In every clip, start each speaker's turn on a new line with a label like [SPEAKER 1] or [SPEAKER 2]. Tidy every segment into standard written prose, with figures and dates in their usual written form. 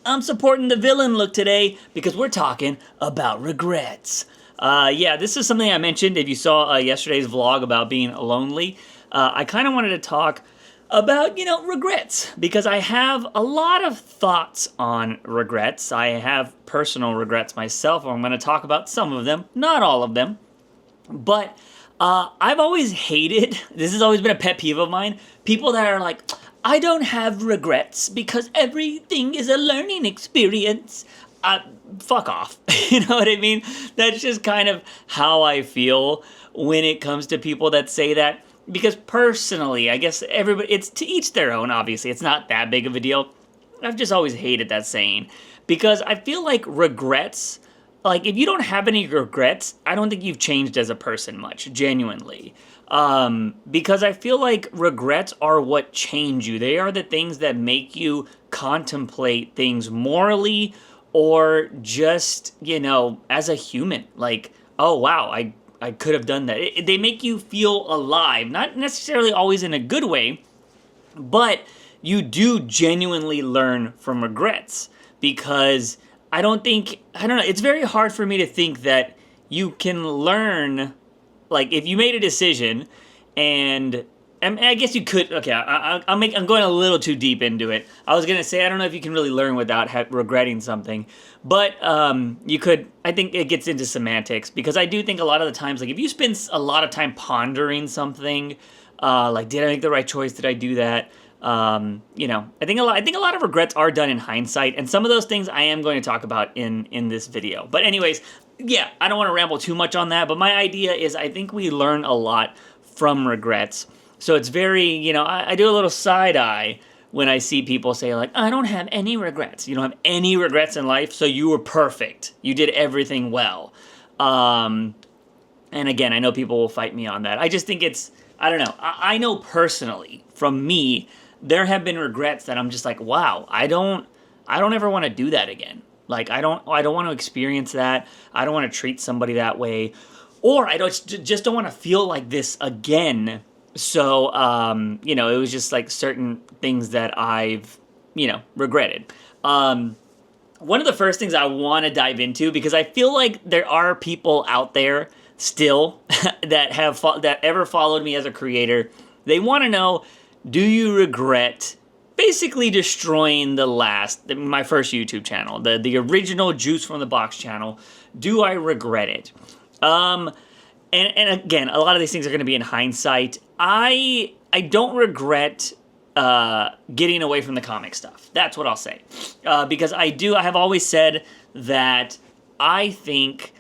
[SPEAKER 1] I'm supporting the villain look today because we're talking about regrets. Yeah, this is something I mentioned if you saw yesterday's vlog about being lonely. I kind of wanted to talk about, regrets, because I have a lot of thoughts on regrets. I have personal regrets myself. I'm going to talk about some of them, not all of them. But I've always hated, this has always been a pet peeve of mine, people that are like, I don't have regrets because everything is a learning experience. Fuck off. You know what I mean? That's just kind of how I feel when it comes to people that say that. Because personally, I guess everybody, it's to each their own, obviously. It's not that big of a deal. I've just always hated that saying. Because I feel like regrets, like if you don't have any regrets, I don't think you've changed as a person much, genuinely. Because I feel like regrets are what change you. They are the things that make you contemplate things morally or just, as a human. Like, oh wow, I could have done that. They make you feel alive, not necessarily always in a good way, but you do genuinely learn from regrets. Because I don't know, it's very hard for me to think that you can learn, like if you made a decision and I guess you could, okay, I'm going a little too deep into it. I was going to say, I don't know if you can really learn without regretting something, but you could, I think it gets into semantics, because I do think a lot of the times, like if you spend a lot of time pondering something, like did I make the right choice, did I do that? I think a lot of regrets are done in hindsight, and some of those things I am going to talk about in this video. But anyways, yeah, I don't want to ramble too much on that, but my idea is I think we learn a lot from regrets. So it's very, I do a little side eye when I see people say like, I don't have any regrets. You don't have any regrets in life, so you were perfect. You did everything well. And again, I know people will fight me on that. I just think I don't know. I know personally, from me, there have been regrets that I'm just like, wow, I don't ever want to do that again. Like, I don't want to experience that. I don't want to treat somebody that way. Or I just don't want to feel like this again. So, it was just like certain things that I've, regretted. One of the first things I want to dive into, because I feel like there are people out there still that ever followed me as a creator. They want to know, do you regret basically destroying my first YouTube channel, the original Juice from the Box channel? Do I regret it? And again, a lot of these things are going to be in hindsight. I don't regret getting away from the comic stuff. That's what I'll say. Because I have always said that I think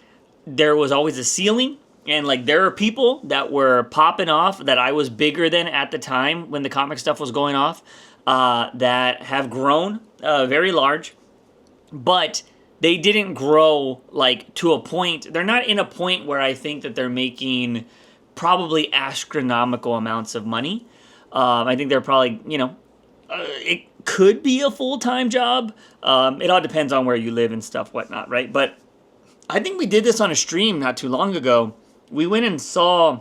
[SPEAKER 1] there was always a ceiling, and like there are people that were popping off that I was bigger than at the time when the comic stuff was going off, that have grown very large, but they didn't grow like to a point. They're not in a point where I think that they're making probably astronomical amounts of money. I think they're probably, it could be a full-time job. It all depends on where you live and stuff, whatnot, right? But I think we did this on a stream not too long ago. We went and saw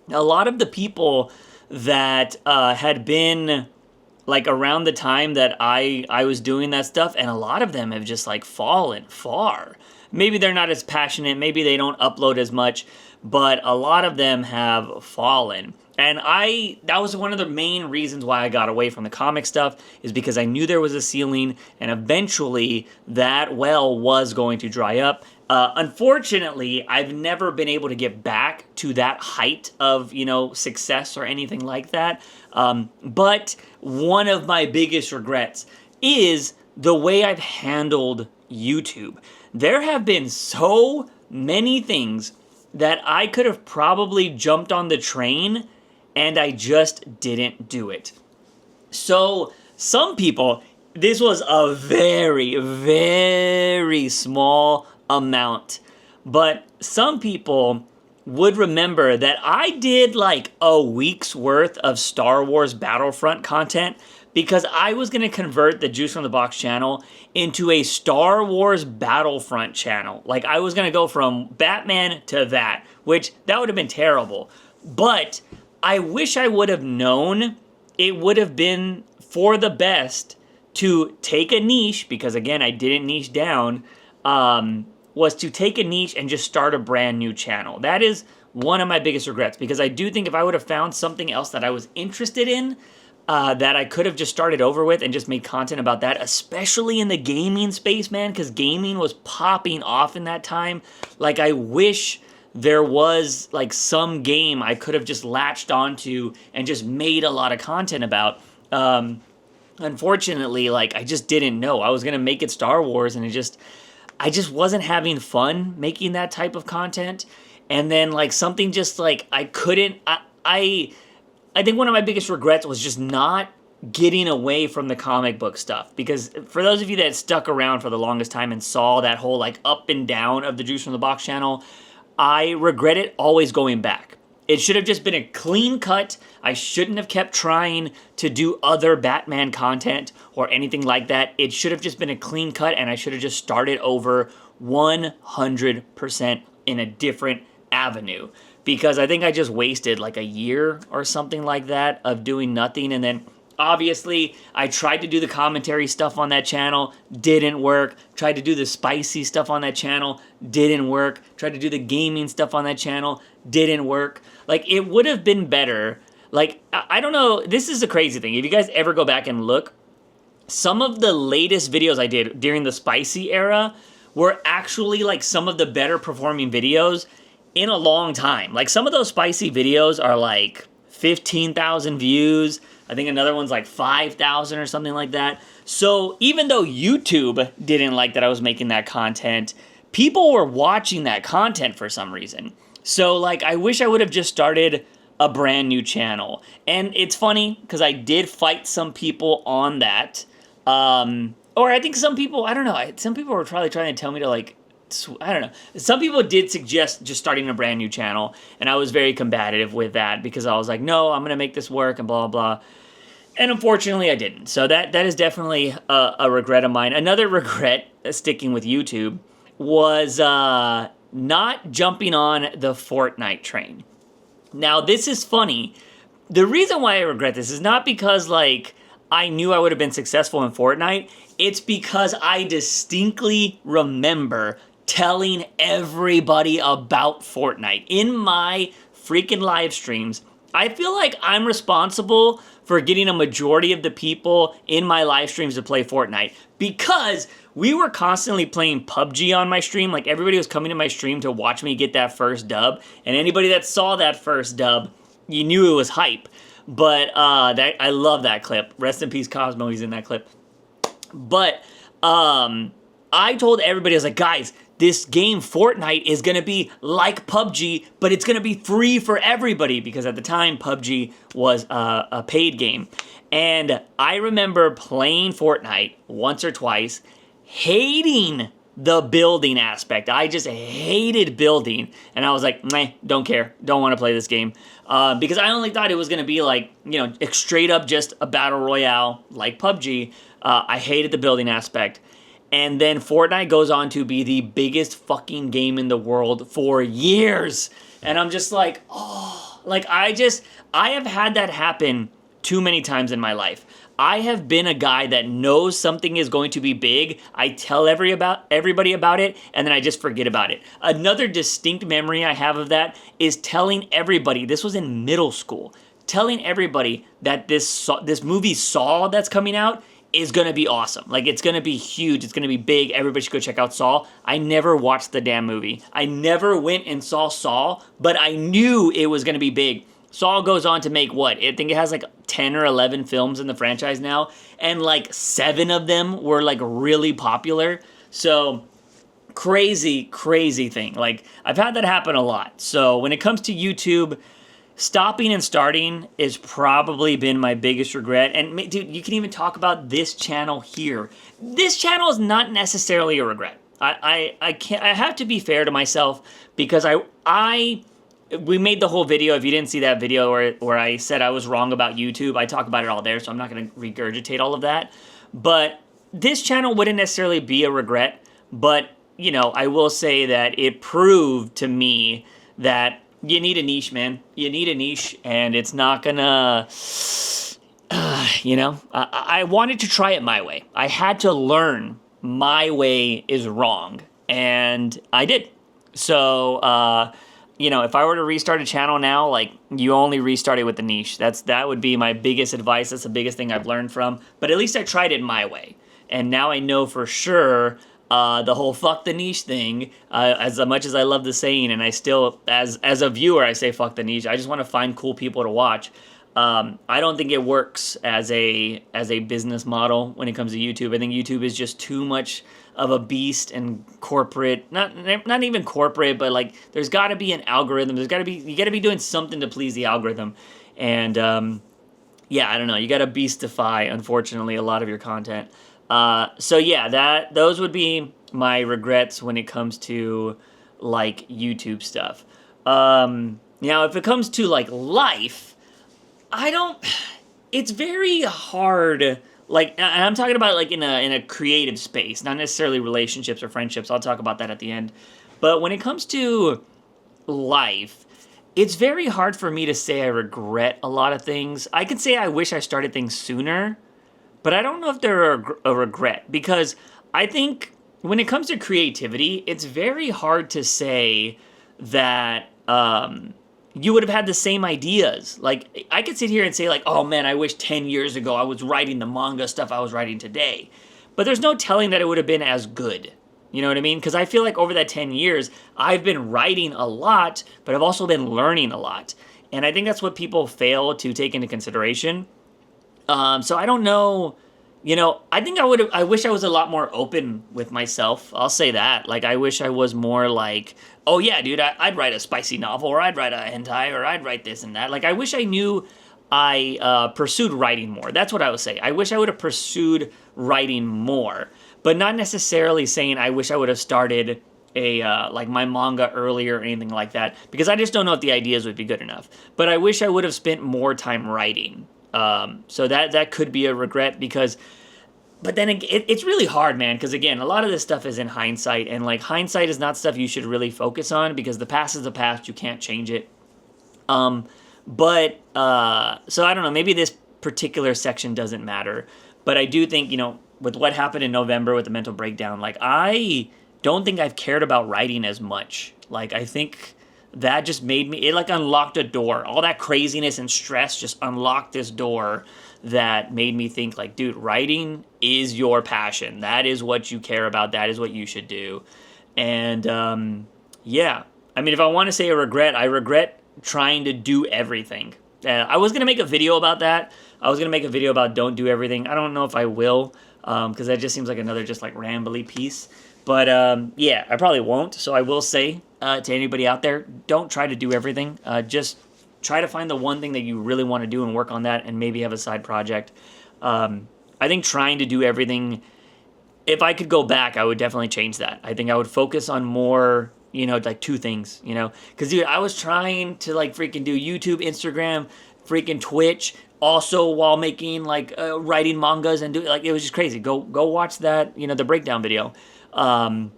[SPEAKER 1] a lot of the people that had been like around the time that I was doing that stuff, and a lot of them have just like fallen far. Maybe they're not as passionate, maybe they don't upload as much, but a lot of them have fallen. And that was one of the main reasons why I got away from the comic stuff, is because I knew there was a ceiling, and eventually that well was going to dry up. Unfortunately, I've never been able to get back to that height of, success or anything like that. But one of my biggest regrets is the way I've handled YouTube. There have been so many things that I could have probably jumped on the train, and I just didn't do it. So some people, this was a very, very small amount, but some people would remember that I did like a week's worth of Star Wars Battlefront content, because I was going to convert the Juice from the Box channel into a Star Wars Battlefront channel. Like, I was going to go from Batman to that, which that would have been terrible. But I wish I would have known it would have been for the best to take a niche, because again, I didn't niche down, was to take a niche and just start a brand new channel. That is one of my biggest regrets, because I do think if I would have found something else that I was interested in, that I could have just started over with and just made content about that, especially in the gaming space, man, because gaming was popping off in that time. Like, I wish there was like some game I could have just latched onto and just made a lot of content about. Unfortunately, like, I just didn't know. I was gonna make it Star Wars, and I just wasn't having fun making that type of content. And then like something just like I couldn't. I think one of my biggest regrets was just not getting away from the comic book stuff, because for those of you that stuck around for the longest time and saw that whole like up and down of the Juice from the Box channel, I regret it always going back. It should have just been a clean cut. I shouldn't have kept trying to do other Batman content or anything like that. It should have just been a clean cut, and I should have just started over 100% in a different avenue. Because I think I just wasted like a year or something like that of doing nothing. And then obviously I tried to do the commentary stuff on that channel, didn't work. Tried to do the spicy stuff on that channel, didn't work. Tried to do the gaming stuff on that channel, didn't work. Like, it would have been better. Like, I don't know, this is the crazy thing. If you guys ever go back and look, some of the latest videos I did during the spicy era were actually like some of the better performing videos in a long time. Like, some of those spicy videos are like 15,000 views. I think another one's like 5,000 or something like that. So even though YouTube didn't like that I was making that content, people were watching that content for some reason. So like, I wish I would have just started a brand new channel. And it's funny because I did fight some people on that. Or I think some people, I don't know, some people were probably trying to tell me to like, I don't know. Some people did suggest just starting a brand new channel, and I was very combative with that because I was like, no, I'm going to make this work and blah, blah, blah. And unfortunately, I didn't. So that is definitely a regret of mine. Another regret, sticking with YouTube, was not jumping on the Fortnite train. Now, this is funny. The reason why I regret this is not because, like, I knew I would have been successful in Fortnite. It's because I distinctly remember telling everybody about Fortnite in my freaking live streams. I feel like I'm responsible for getting a majority of the people in my live streams to play Fortnite, because we were constantly playing PUBG on my stream. Like, everybody was coming to my stream to watch me get that first dub, and anybody that saw that first dub, you knew it was hype. But I love that clip. Rest in peace, Cosmo. He's in that clip. But I told everybody, I was like, guys, this game Fortnite is going to be like PUBG, but it's going to be free for everybody, because at the time PUBG was a paid game. And I remember playing Fortnite once or twice, hating the building aspect. I just hated building, and I was like, meh, don't care, don't want to play this game, because I only thought it was going to be like, you know, straight up just a battle royale like PUBG. I hated the building aspect. And then Fortnite goes on to be the biggest fucking game in the world for years. And I'm just like, oh, like I have had that happen too many times in my life. I have been a guy that knows something is going to be big. I tell everybody about it, and then I just forget about it. Another distinct memory I have of that is telling everybody, this was in middle school, telling everybody that this movie Saw that's coming out is going to be awesome. Like, it's going to be huge. It's going to be big. Everybody should go check out Saw. I never watched the damn movie. I never went and saw Saw, but I knew it was going to be big. Saw goes on to make what? I think it has like 10 or 11 films in the franchise now, and like 7 of them were like really popular. So crazy, crazy thing. Like, I've had that happen a lot. So when it comes to YouTube, stopping and starting has probably been my biggest regret. And dude, you can even talk about this channel here. This channel is not necessarily a regret. I have to be fair to myself, because we made the whole video. If you didn't see that video where I said I was wrong about YouTube, I talk about it all there, so I'm not going to regurgitate all of that. But this channel wouldn't necessarily be a regret, but, you know, I will say that it proved to me that you need a niche, man. You need a niche, and it's not gonna I wanted to try it my way. I had to learn my way is wrong, and I did. So, if I were to restart a channel now, like, you only restart it with the niche. That would be my biggest advice. That's the biggest thing I've learned from. But at least I tried it my way, and now I know for sure. The whole fuck the niche thing, as much as I love the saying, and I still, as a viewer, I say fuck the niche. I just want to find cool people to watch. I don't think it works as a business model when it comes to YouTube. I think YouTube is just too much of a beast and corporate, not even corporate, but like there's got to be an algorithm. You got to be doing something to please the algorithm. And yeah, I don't know. You got to beastify, unfortunately, a lot of your content. So yeah, those would be my regrets when it comes to like YouTube stuff. Now if it comes to like life, it's very hard, like, and I'm talking about like in a creative space, not necessarily relationships or friendships. I'll talk about that at the end. But when it comes to life, it's very hard for me to say I regret a lot of things. I can say I wish I started things sooner, but I don't know if they're a regret, because I think when it comes to creativity, it's very hard to say that you would have had the same ideas. Like, I could sit here and say, like, oh man, I wish 10 years ago I was writing the manga stuff I was writing today. But there's no telling that it would have been as good. You know what I mean? Because I feel like over that 10 years, I've been writing a lot, but I've also been learning a lot. And I think that's what people fail to take into consideration. So I don't know, I think I wish I was a lot more open with myself. I'll say that. Like, I wish I was more like, oh yeah, dude, I'd write a spicy novel, or I'd write a hentai, or I'd write this and that. Like, I wish I knew I pursued writing more. That's what I would say. I wish I would have pursued writing more, but not necessarily saying I wish I would have started like my manga earlier or anything like that, because I just don't know if the ideas would be good enough. But I wish I would have spent more time writing. So that could be a regret, but then it's really hard, man, because again, a lot of this stuff is in hindsight, and like hindsight is not stuff you should really focus on, because the past is the past, you can't change it. So I don't know, maybe this particular section doesn't matter, but I do think, with what happened in November with the mental breakdown, like, I don't think I've cared about writing as much. Like, I think that just made me, it like unlocked a door. All that craziness and stress just unlocked this door that made me think, like, dude, writing is your passion. That is what you care about. That is what you should do. And yeah, I mean, if I want to say a regret, I regret trying to do everything. I was going to make a video about that. I was going to make a video about don't do everything. I don't know if I will, because that just seems like another just like rambly piece. But yeah, I probably won't. So I will say to anybody out there, don't try to do everything. Just try to find the one thing that you really want to do and work on that, and maybe have a side project. I think trying to do everything, if I could go back, I would definitely change that. I think I would focus on more, like two things, because dude, I was trying to like freaking do YouTube, Instagram, freaking Twitch, also while making like writing mangas, and do like, it was just crazy. Go watch that, the breakdown video. And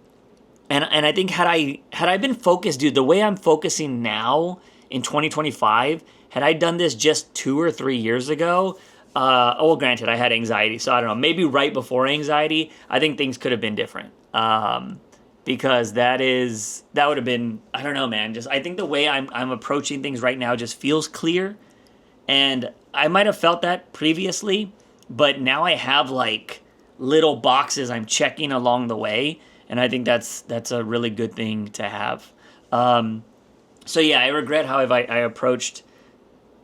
[SPEAKER 1] I think had I been focused, dude, the way I'm focusing now in 2025, had I done this just 2 or 3 years ago, well, granted, I had anxiety, so I don't know, maybe right before anxiety, I think things could have been different. Because that would have been, I don't know, man, just, I think the way I'm approaching things right now just feels clear, and I might have felt that previously, but now I have like little boxes I'm checking along the way, and I think that's a really good thing to have. So yeah, I regret how I approached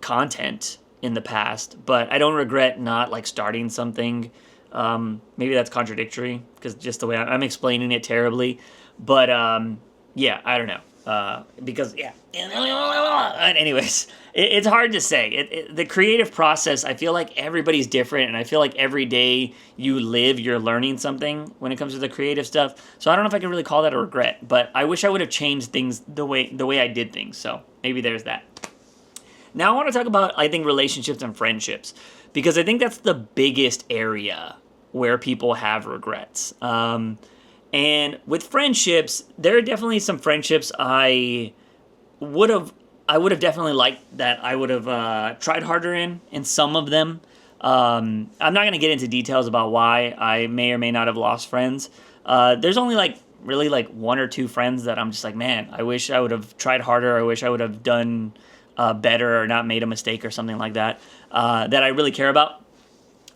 [SPEAKER 1] content in the past, but I don't regret not like starting something. Maybe that's contradictory, because just the way I'm explaining it terribly, but yeah, I don't know, because yeah. Anyways, it's hard to say. The creative process, I feel like everybody's different, and I feel like every day you live, you're learning something when it comes to the creative stuff. So I don't know if I can really call that a regret, but I wish I would have changed things the way I did things. So maybe there's that. Now I want to talk about, I think, relationships and friendships, because I think that's the biggest area where people have regrets. And with friendships, there are definitely some friendships I would have definitely liked that I would have tried harder in some of them. I'm not going to get into details about why I may or may not have lost friends. There's only like really like one or two friends that I'm just like, man, I wish I would have tried harder. I wish I would have done better or not made a mistake or something like that, that I really care about.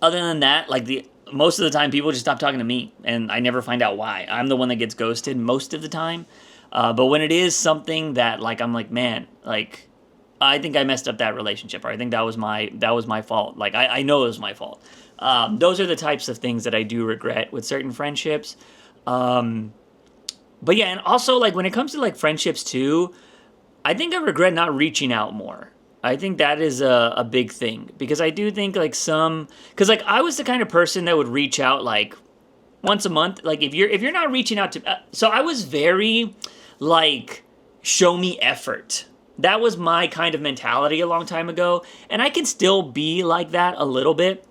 [SPEAKER 1] Other than that, like most of the time people just stop talking to me and I never find out why. I'm the one that gets ghosted most of the time. But when it is something that like, I'm like, man, like I think I messed up that relationship, or I think that was my fault. Like I know it was my fault. Those are the types of things that I do regret with certain friendships. But yeah, and also like when it comes to like friendships too, I think I regret not reaching out more. I think that is a big thing, because I do think like because like I was the kind of person that would reach out like once a month. Like if you're not reaching out to, so I was very like show me effort. That was my kind of mentality a long time ago, and I can still be like that a little bit.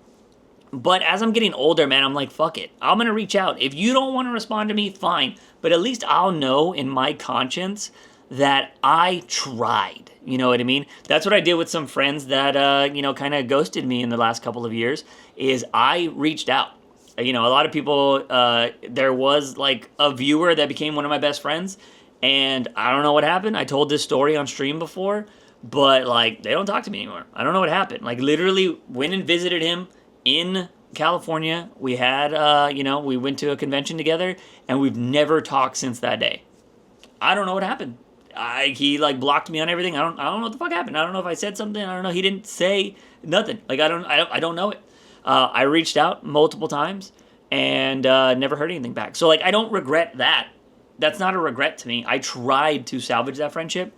[SPEAKER 1] But as I'm getting older, man, I'm like, fuck it. I'm going to reach out. If you don't want to respond to me, fine. But at least I'll know in my conscience that I tried. You know what I mean? That's what I did with some friends that, kind of ghosted me in the last couple of years, is I reached out. A lot of people, there was like a viewer that became one of my best friends, and I don't know what happened. I told this story on stream before, but like they don't talk to me anymore. I don't know what happened. Like literally went and visited him in California. We had, we went to a convention together, and we've never talked since that day. I don't know what happened. He like blocked me on everything. I don't know what the fuck happened. I don't know if I said something. I don't know. He didn't say nothing. Like I don't know it. I reached out multiple times and never heard anything back. So like I don't regret that. That's not a regret to me. I tried to salvage that friendship,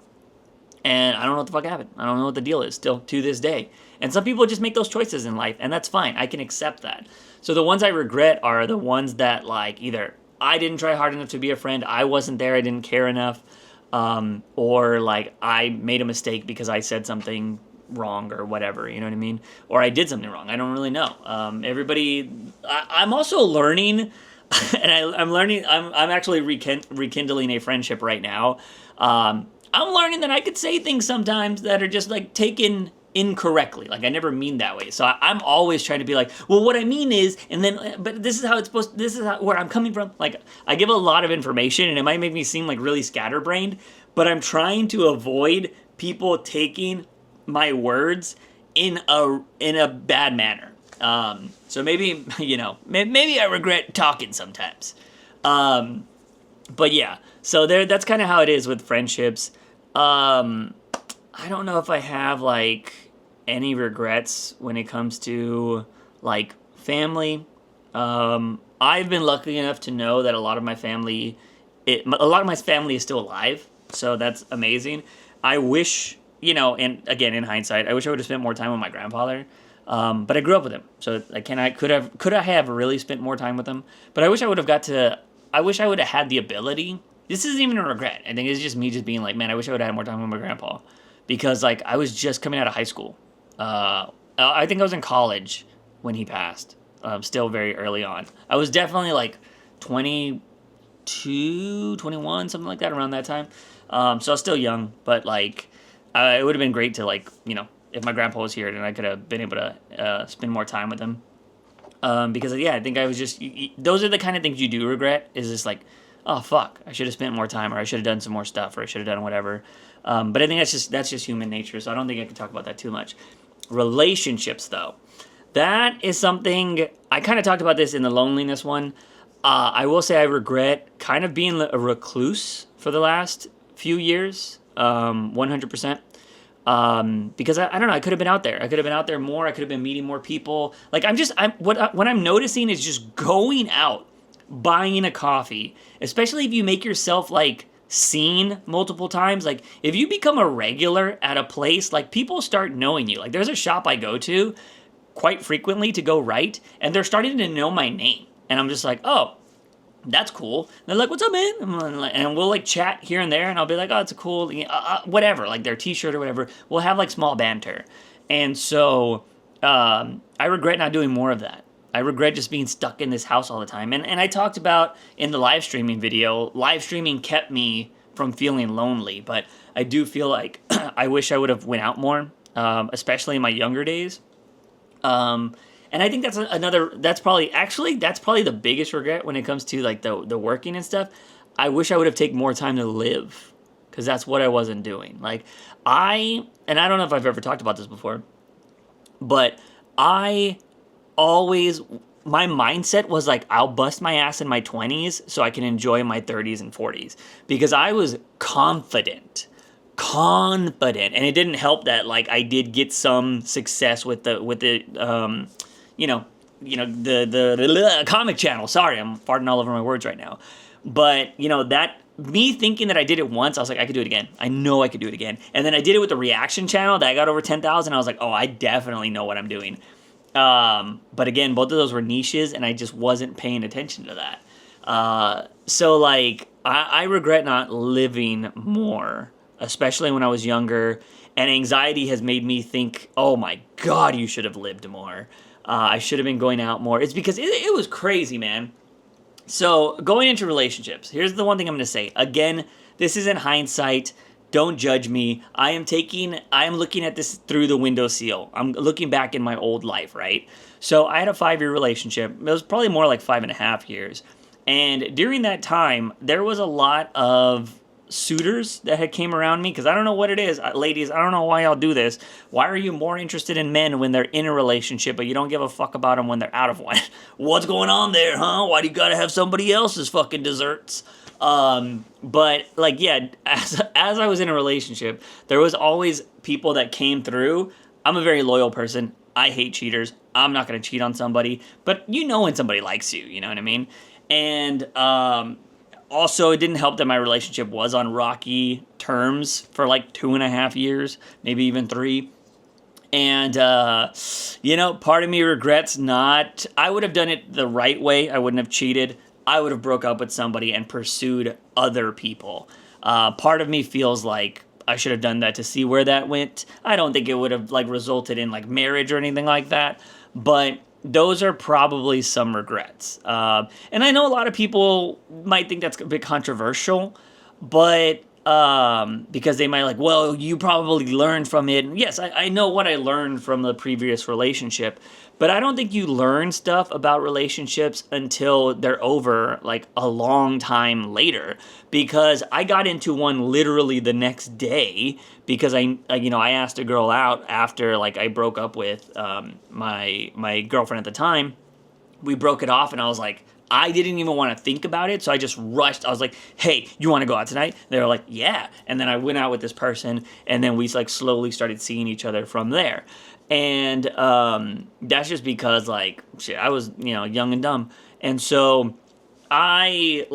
[SPEAKER 1] and I don't know what the fuck happened. I don't know what the deal is still to this day. And some people just make those choices in life, and that's fine. I can accept that. So the ones I regret are the ones that like either I didn't try hard enough to be a friend, I wasn't there, I didn't care enough, or like I made a mistake because I said something wrong or whatever, you know what I mean? Or I did something wrong. I don't really know. I'm also learning, and I'm learning, I'm actually rekindling a friendship right now. I'm learning that I could say things sometimes that are just like taken incorrectly. Like I never mean that way. So I'm always trying to be like, well, what I mean is, and then, but this is how it's supposed, where I'm coming from. Like I give a lot of information, and it might make me seem like really scatterbrained, but I'm trying to avoid people taking my words in a bad manner. So maybe, maybe I regret talking sometimes. But yeah, so that's kind of how it is with friendships. I don't know if I have like any regrets when it comes to like family. I've been lucky enough to know that a lot of my family is still alive, so that's amazing. I wish, and again in hindsight, I wish I would have spent more time with my grandfather. But I grew up with him, so could I have really spent more time with him? But I wish I would have had the ability. This isn't even a regret. I think it's just me just being like, man, I wish I would have had more time with my grandpa. Because, like, I was just coming out of high school. I think I was in college when he passed. Still very early on. I was definitely, like, 22, 21, something like that, around that time. So I was still young. But, like, it would have been great to, like, if my grandpa was here, then I could have been able to spend more time with him. Because, yeah, I think I was just... those are the kind of things you do regret. Is just, like, oh, fuck, I should have spent more time, or I should have done some more stuff, or I should have done whatever. But I think that's just human nature, so I don't think I can talk about that too much. Relationships, though. That is something, I kind of talked about this in the loneliness one. I will say I regret kind of being a recluse for the last few years, 100%. Because I don't know, I could have been out there. I could have been out there more. I could have been meeting more people. Like, what I'm noticing is just going out, buying a coffee, especially if you make yourself, like, seen multiple times. Like, if you become a regular at a place, like, people start knowing you. Like, there's a shop I go to quite frequently to go right, and they're starting to know my name. And I'm just like, oh, that's cool. And they're like, what's up, man? And we'll, like, chat here and there, and I'll be like, oh, it's a cool, whatever, like their t-shirt or whatever. We'll have, like, small banter. And so I regret not doing more of that. I regret just being stuck in this house all the time. And I talked about in the live streaming video, live streaming kept me from feeling lonely. But I do feel like I wish I would have went out more, especially in my younger days. And And I think that's probably the biggest regret when it comes to like the working and stuff. I wish I would have taken more time to live, because that's what I wasn't doing. Like and I don't know if I've ever talked about this before, but I always, my mindset was like, I'll bust my ass in my 20s so I can enjoy my 30s and 40s, because I was confident, and it didn't help that like I did get some success with the the comic channel. Sorry, I'm farting all over my words right now. But, that me thinking that I did it once, I was like, I could do it again. I know I could do it again. And then I did it with the reaction channel that I got over 10,000. I was like, oh, I definitely know what I'm doing. But again, both of those were niches, and I just wasn't paying attention to that. So like, I regret not living more, especially when I was younger. And anxiety has made me think, oh my God, you should have lived more. I should have been going out more. It's because it was crazy, man. So going into relationships, here's the one thing I'm going to say. Again, this is in hindsight. Don't judge me. I am looking at this through the window seal. I'm looking back in my old life, right? So I had a 5-year relationship. It was probably more like 5.5 years. And during that time, there was a lot of suitors that had came around me, because I don't know what it is. Ladies, I don't know why y'all do this. Why are you more interested in men when they're in a relationship, but you don't give a fuck about them when they're out of one? What's going on there, huh? Why do you gotta have somebody else's fucking desserts? But like, yeah, as I was in a relationship, there was always people that came through. I'm a very loyal person. I hate cheaters. I'm not gonna cheat on somebody, but when somebody likes you, you know what I mean? And, also, it didn't help that my relationship was on rocky terms for like 2.5 years, maybe even 3. And, part of me regrets not. I would have done it the right way. I wouldn't have cheated. I would have broke up with somebody and pursued other people. Part of me feels like I should have done that to see where that went. I don't think it would have like resulted in like marriage or anything like that. But those are probably some regrets. And I know a lot of people might think that's a bit controversial, but because they might like, well, you probably learned from it. And yes, I know what I learned from the previous relationship, but I don't think you learn stuff about relationships until they're over like a long time later, because I got into one literally the next day because I asked a girl out after like I broke up with my girlfriend at the time. We broke it off, and I was like, I didn't even want to think about it, so I just rushed. I was like, hey, you want to go out tonight? They were like, yeah. And then I went out with this person, and then we like slowly started seeing each other from there. And that's just because like, shit, I was, young and dumb. And so I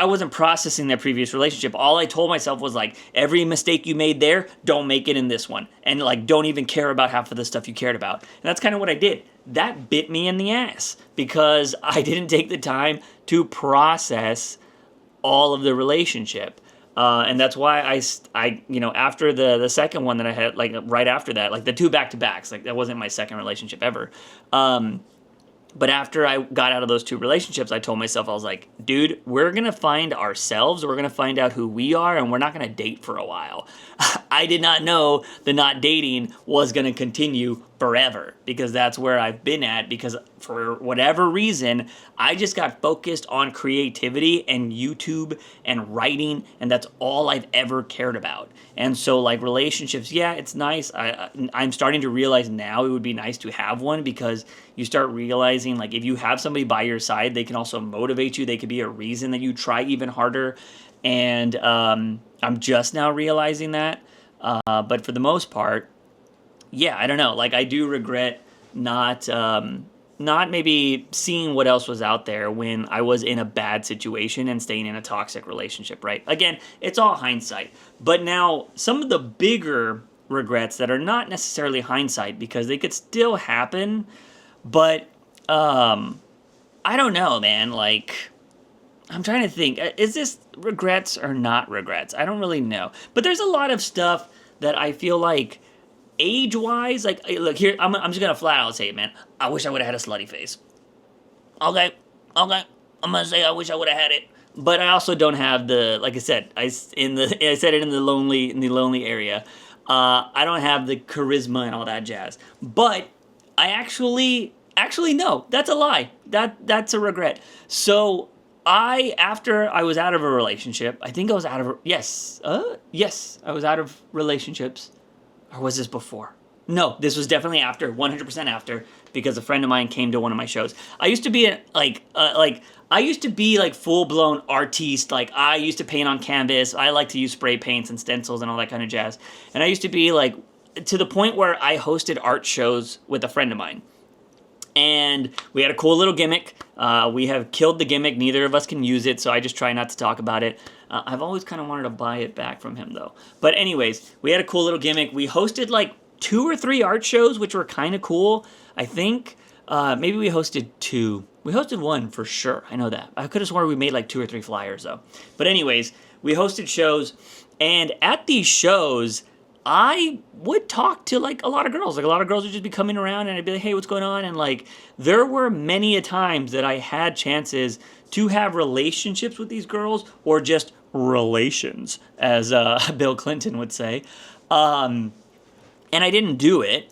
[SPEAKER 1] wasn't processing that previous relationship. All I told myself was like, every mistake you made there, don't make it in this one. And like, don't even care about half of the stuff you cared about. And that's kind of what I did. That bit me in the ass because I didn't take the time to process all of the relationship. And that's why I after the second one that I had, like right after that, like the 2 back-to-backs, like that wasn't my second relationship ever. But after I got out of those 2 relationships, I told myself, I was like, dude, we're going to find ourselves. We're going to find out who we are, and we're not going to date for a while. I did not know that not dating was going to continue forever, because that's where I've been at, because for whatever reason, I just got focused on creativity and YouTube and writing, and that's all I've ever cared about. And so like relationships, yeah, it's nice. I'm starting to realize now it would be nice to have one, because you start realizing like if you have somebody by your side, they can also motivate you. They could be a reason that you try even harder. And I'm just now realizing that. But for the most part, yeah, I don't know. Like I do regret not maybe seeing what else was out there when I was in a bad situation and staying in a toxic relationship, right? Again, it's all hindsight. But now some of the bigger regrets that are not necessarily hindsight, because they could still happen, but I don't know, man. Like, I'm trying to think. Is this regrets or not regrets? I don't really know. But there's a lot of stuff that I feel like age-wise, like, look, here, I'm just going to flat out say it, man. I wish I would have had a slutty face. Okay. I'm going to say I wish I would have had it. But I also don't have the, like I said, I said it in the lonely area. I don't have the charisma and all that jazz. But I actually no, that's a lie. That's a regret. So after I was out of a relationship, I think I was out of yes, I was out of relationships, or was this before? No, this was definitely after, 100% after, because a friend of mine came to one of my shows. I used to be I used to be like full-blown artiste. Like, I used to paint on canvas. I like to use spray paints and stencils and all that kind of jazz. And I used to be like, to the point where I hosted art shows with a friend of mine. And we had a cool little gimmick. We have killed the gimmick. Neither of us can use it, so I just try not to talk about it. I've always kind of wanted to buy it back from him, though. But anyways, we had a cool little gimmick. We hosted like 2 or 3 art shows, which were kind of cool. I think maybe we hosted 2. We hosted 1 for sure. I know that. I could have sworn we made like 2 or 3 flyers, though. But anyways, we hosted shows. And at these shows, I would talk to like a lot of girls. Like, a lot of girls would just be coming around and I'd be like, hey, what's going on? And like, there were many a times that I had chances to have relationships with these girls, or just relations, as Bill Clinton would say. And I didn't do it.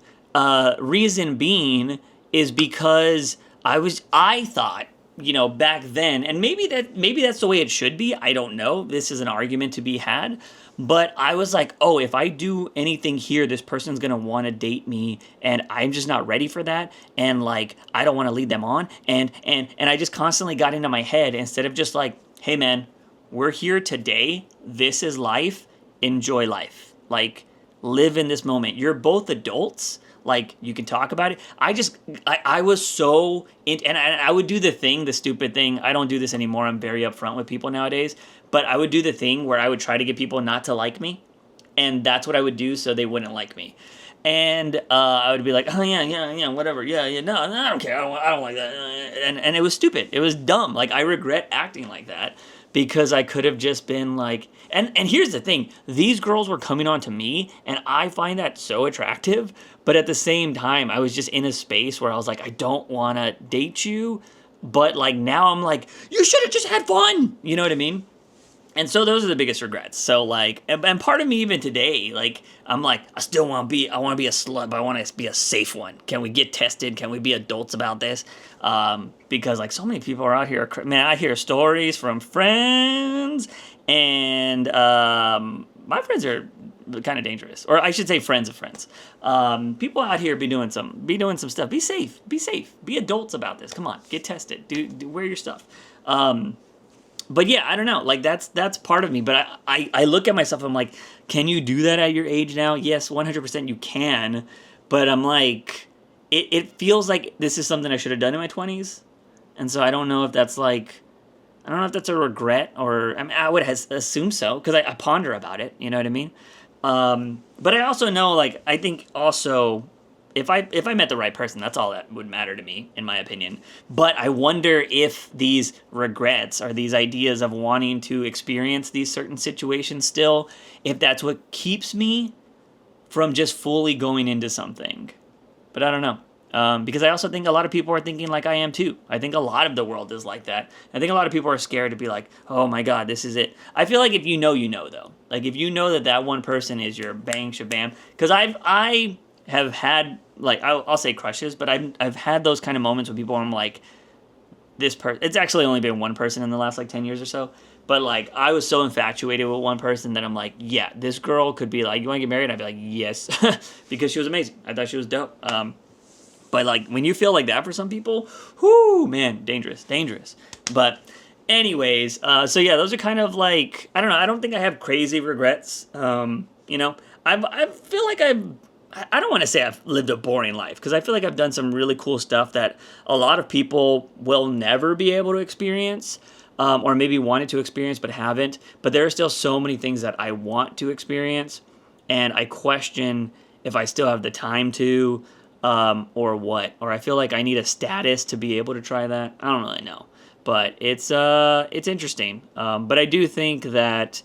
[SPEAKER 1] Reason being is because I thought, you know, back then, and maybe that's the way it should be. I don't know. This is an argument to be had. But I was like, oh, if I do anything here, this person's going to want to date me, and I'm just not ready for that. And like, I don't want to lead them on. And I just constantly got into my head, instead of just like, hey man, we're here today. This is life. Enjoy life. Like, live in this moment. You're both adults. Like, you can talk about it. I was so, and I would do the stupid thing. I don't do this anymore. I'm very upfront with people nowadays. But I would do the thing where I would try to get people not to like me. And that's what I would do so they wouldn't like me. And I would be like, oh, yeah, whatever. Yeah, no, I don't care. I don't like that. And it was stupid. It was dumb. Like, I regret acting like that, because I could have just been like, and here's the thing. These girls were coming on to me, and I find that so attractive. But at the same time, I was just in a space where I was like, I don't want to date you. But like, now I'm like, you should have just had fun. You know what I mean? And so those are the biggest regrets. So like, and part of me even today, like, I'm like, I want to be a slut, but I want to be a safe one. Can we get tested? Can we be adults about this? Because like, so many people are out here, man, I hear stories from friends, and my friends are kind of dangerous, or I should say friends of friends. People out here be doing some stuff. Be safe, be adults about this. Come on, get tested, do wear your stuff. But yeah, I don't know. Like, that's part of me. But I look at myself, I'm like, can you do that at your age now? Yes, 100% you can. But I'm like, it feels like this is something I should have done in my 20s. And so I don't know if that's like, I don't know if that's a regret, or, I mean, I would assume so, because I ponder about it. You know what I mean? But I also know, like, I think also, if I met the right person, that's all that would matter to me, in my opinion. But I wonder if these regrets, or these ideas of wanting to experience these certain situations still, if that's what keeps me from just fully going into something. But I don't know. Because I also think a lot of people are thinking like I am too. I think a lot of the world is like that. I think a lot of people are scared to be like, oh my God, this is it. I feel like if you know, you know, though. Like, if you know that one person is your bang shabam. Because I have had, like, I'll say crushes, but I've had those kind of moments with people where I'm like, this person, it's actually only been one person in the last like 10 years or so. But like, I was so infatuated with one person that I'm like, yeah, this girl could be like, you want to get married? I'd be like, yes. Because she was amazing. I thought she was dope. But like, when you feel like that for some people, whoo, man, dangerous. But anyways, so yeah, those are kind of like, I don't know. I don't think I have crazy regrets. You know, I feel like I don't want to say I've lived a boring life, because I feel like I've done some really cool stuff that a lot of people will never be able to experience, or maybe wanted to experience but haven't. But there are still so many things that I want to experience, and I question if I still have the time to, or what. Or I feel like I need a status to be able to try that. I don't really know. But it's interesting. But I do think that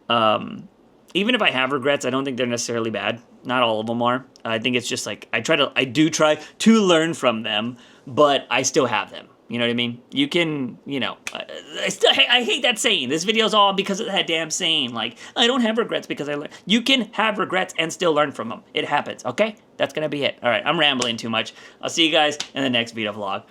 [SPEAKER 1] even if I have regrets, I don't think they're necessarily bad. Not all of them are. I think it's just like, I do try to learn from them, but I still have them. You know what I mean? You can, you know, I hate that saying. This video's all because of that damn saying. Like, I don't have regrets because I learn. You can have regrets and still learn from them. It happens, okay? That's going to be it. All right, I'm rambling too much. I'll see you guys in the next video vlog.